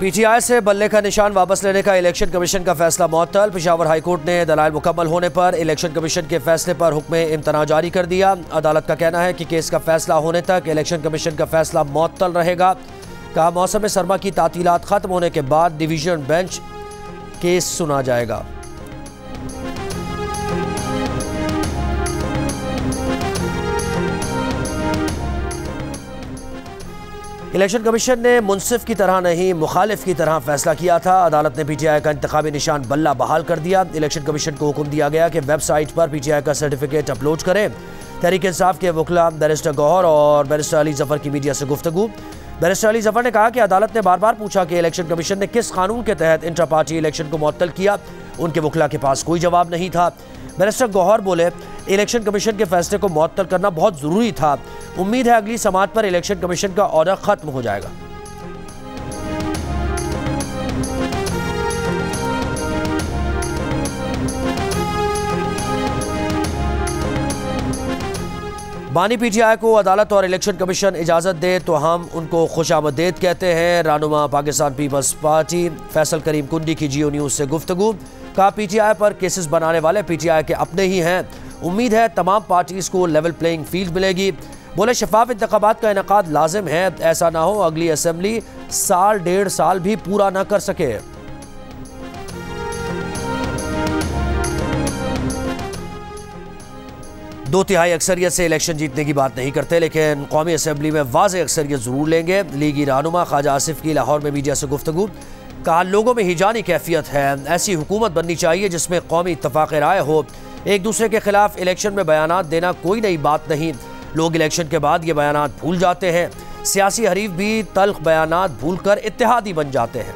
PTI से बल्ले का निशान वापस लेने का इलेक्शन कमीशन का फैसला मुअत्तल। पेशावर हाईकोर्ट ने दलाइल मुकम्मल होने पर इलेक्शन कमीशन के फैसले पर हुक्म इम्तना जारी कर दिया। अदालत का कहना है कि केस का फैसला होने तक इलेक्शन कमीशन का फैसला मुअत्तल रहेगा। कहा, मौसम सरमा की तातीलात खत्म होने के बाद डिवीजन बेंच केस सुना जाएगा। इलेक्शन कमीशन ने मुनसिफ की तरह नहीं मुखालिफ की तरह फैसला किया था। अदालत ने पीटीआई का इंतखाबी निशान बल्ला बहाल कर दिया। इलेक्शन कमीशन को हुक्म दिया गया कि वेबसाइट पर पीटीआई का सर्टिफिकेट अपलोड करें। तहरीक इंसाफ के वकला बैरिस्टर गौहर और बैरिस्टर अली जफर की मीडिया से गुफ्तगू। बैरिस्टर अली जफर ने कहा कि अदालत ने बार बार पूछा कि इलेक्शन कमीशन ने किस कानून के तहत इंटर पार्टी इलेक्शन को मुअत्तल किया। उनके वकला के पास कोई जवाब नहीं था। बैरिस्टर गौहर बोले, इलेक्शन कमीशन के फैसले को मुअत्तल करना बहुत ज़रूरी था। उम्मीद है अगली समाअत पर इलेक्शन कमीशन का ऑर्डर ख़त्म हो जाएगा। बानी पीटीआई को अदालत और इलेक्शन कमीशन इजाज़त दे तो हम उनको खुशामदीद कहते हैं। रहनुमा पाकिस्तान पीपल्स पार्टी फैसल करीम कुंडी की जियो न्यूज़ से गुफ्तगू। कहा, पीटीआई पर केसेस बनाने वाले पीटीआई के अपने ही हैं। उम्मीद है तमाम पार्टीज़ को लेवल प्लेइंग फील्ड मिलेगी। बोले, शफाफ इंतखाबात का इनेकाद लाजिम है। ऐसा ना हो अगली असेंबली साल डेढ़ साल भी पूरा ना कर सके। दो तिहाई अक्सरियत से इलेक्शन जीतने की बात नहीं करते, लेकिन कौमी असेंबली में वाज़ेह अक्सरियत ज़रूर लेंगे। लीगी रहनुमा ख्वाजा आसिफ की लाहौर में मीडिया से गुफ्तगू। कहा, लोगों में हिजानी कैफियत है। ऐसी हुकूमत बननी चाहिए जिसमें कौमी इत्तफाक़ राय हो। एक दूसरे के खिलाफ इलेक्शन में बयानात देना कोई नई बात नहीं। लोग इलेक्शन के बाद ये बयानात भूल जाते हैं। सियासी हरीफ भी तल्ख बयानात भूल कर इत्तेहादी बन जाते हैं।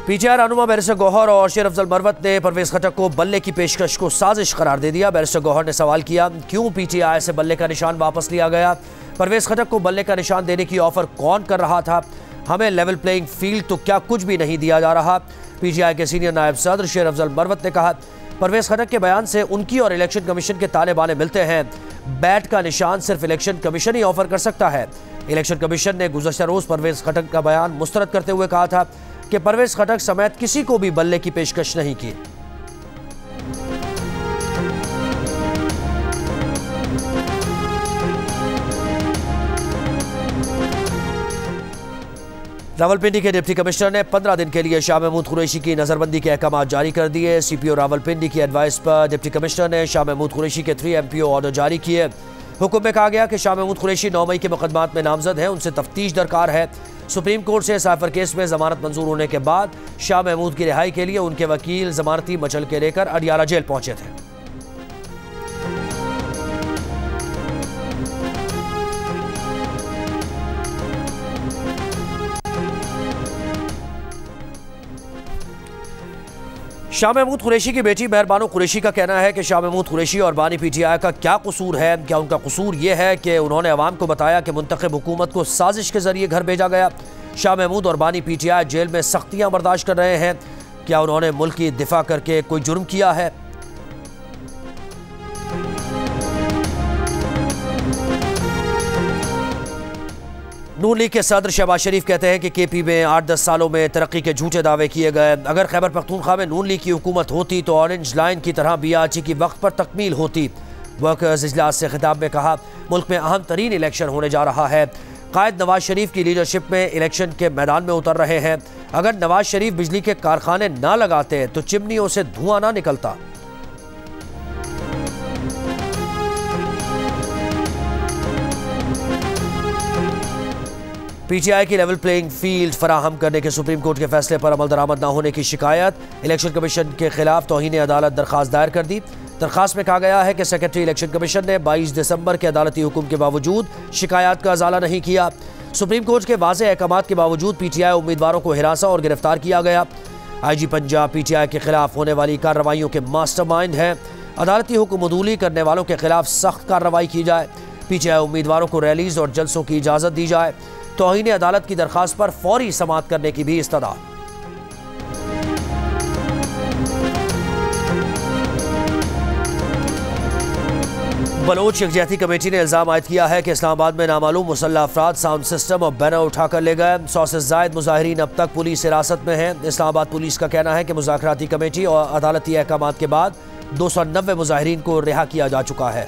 पीटीआई रहनुमा बैरिस्टर गौहर और शेर अफजल मरवत ने परवेज खटक को बल्ले की पेशकश को साजिश करार दे दिया। बैरिस्टर गौहर ने सवाल किया, क्यों पीटीआई से बल्ले का निशान वापस लिया गया? परवेज खटक को बल्ले का निशान देने की ऑफर कौन कर रहा था? हमें लेवल प्लेइंग फील्ड तो क्या कुछ भी नहीं दिया जा रहा। पीटीआई के सीनियर नायब सदर शेर अफजल मरवत ने कहा, परवेज खटक के बयान से उनकी और इलेक्शन कमीशन के ताने बाने मिलते हैं। बैट का निशान सिर्फ इलेक्शन कमीशन ही ऑफर कर सकता है। इलेक्शन कमीशन ने गुज़श्ता रोज़ परवेज खटक का बयान मुस्तरद करते हुए कहा था कि परवेज खटक समेत किसी को भी बल्ले की पेशकश नहीं की। रावलपिंडी के डिप्टी कमिश्नर ने 15 दिन के लिए शाह महमूद कुरैशी की नज़रबंदी के अहकाम जारी कर दिए। सीपीओ रावलपिंडी की एडवाइस पर डिप्टी कमिश्नर ने शाह महमूद कुरैशी के 3 MPO ऑर्डर जारी किए। हुक्म में कहा गया कि शाह महमूद कुरैशी 9 मई के मुकदमात में नामजद हैं, उनसे तफ्तीश दरकार है। सुप्रीम कोर्ट से साइफर केस में जमानत मंजूर होने के बाद शाह महमूद की रिहाई के लिए उनके वकील जमानती मचल के लेकर अडियाला जेल पहुंचे थे। शाह महमूद कुरैशी की बेटी मेहरबानो कुरैशी का कहना है कि शाह महमूद कुरैशी और बानी पीटीआई का क्या कसूर है? क्या उनका कसूर यह है कि उन्होंने अवाम को बताया कि मुंतखब हुकूमत को साजिश के जरिए घर भेजा गया? शाह महमूद और बानी पीटीआई जेल में सख्तियां बर्दाश्त कर रहे हैं। क्या उन्होंने मुल्क की दिफा करके कोई जुर्म किया है? नून लीग के सदर शहबाज शरीफ कहते हैं कि केपी में 8-10 सालों में तरक्की के झूठे दावे किए गए। अगर खैबर पख्तूनख्वा में नून लीग की हुकूमत होती तो ऑरेंज लाइन की तरह BRT की वक्त पर तकमील होती। वर्कर्स इजलास से खिताब में कहा, मुल्क में अहम तरीन इलेक्शन होने जा रहा है। कायद नवाज शरीफ की लीडरशिप में इलेक्शन के मैदान में उतर रहे हैं। अगर नवाज शरीफ बिजली के कारखाने ना लगाते तो चिमनियों से धुआं ना निकलता। पीटीआई की लेवल प्लेइंग फील्ड फराहम करने के सुप्रीम कोर्ट के फैसले पर अमल दरामद न होने की शिकायत। इलेक्शन कमीशन के खिलाफ तौहीन अदालत दरखास्त दायर कर दी। दरखास्त में कहा गया है कि सेक्रेटरी इलेक्शन कमीशन ने 22 दिसंबर के अदालती हुक्म के बावजूद शिकायत का अजाला नहीं किया। सुप्रीम कोर्ट के वाज़ेह अहकामात के बावजूद पीटीआई उम्मीदवारों को हिरासा और गिरफ्तार किया गया। IG पंजाब पीटीआई के खिलाफ होने वाली कार्रवाइयों के मास्टरमाइंड हैं। अदालती हुक्म अदूली करने वालों के खिलाफ सख्त कार्रवाई की जाए। पीटीआई उम्मीदवारों को रैलीज और जलसों की इजाज़त दी जाए। तौहीन अदालत की दरखास्त पर फौरी समाअत करने की भी इस्तदा। बलोच यकजहती कमेटी ने इल्ज़ाम आयद किया है कि इस्लामाबाद में नामालूम मुसल्लह अफराद साउंड सिस्टम और बैनर उठाकर ले गए। 100 से ज़ायद मुजाहिरीन अब तक पुलिस हिरासत में हैं। इस्लामाबाद पुलिस का कहना है कि मुज़ाकराती कमेटी और अदालती अहकाम के बाद 290 मुजाहिरीन को रिहा किया जा चुका है।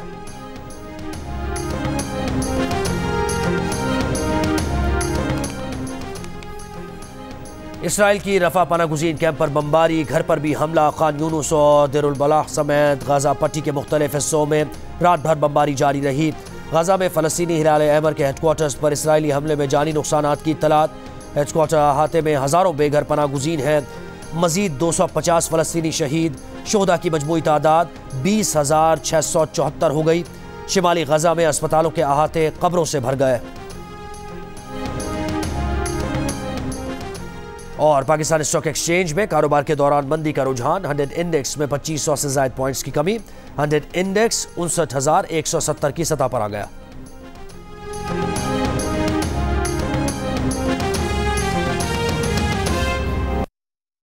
इसराइल की रफा पना गुज़ीन कैंप पर बमबारी, घर पर भी हमला। खान यूनुस और देरुल बलाह समेत गाजा पट्टी के मुख्तलिफ हिस्सों में रात भर बमबारी जारी रही। गाजा में फ़लस्तीनी हिलाल अहमर के हेडक्वार्टर्स पर इसराइली हमले में जानी नुकसानात की इत्तलात। हेडक्वार्टर अहाते में हज़ारों बेघर पना गुज़ीन हैं। मज़ीद 250 फ़लस्तीनी शहीद। शोहदा की मजमूई तादाद 20,674 हो गई। शिमाली गजा में अस्पतालों के अहाते कब्रों से भर गए। और पाकिस्तान स्टॉक एक्सचेंज में कारोबार के दौरान मंदी का रुझान। 100 इंडेक्स में 2500 से ज़ायद पॉइंट्स की कमी। 100 इंडेक्स 59,170 की सतह पर आ गया।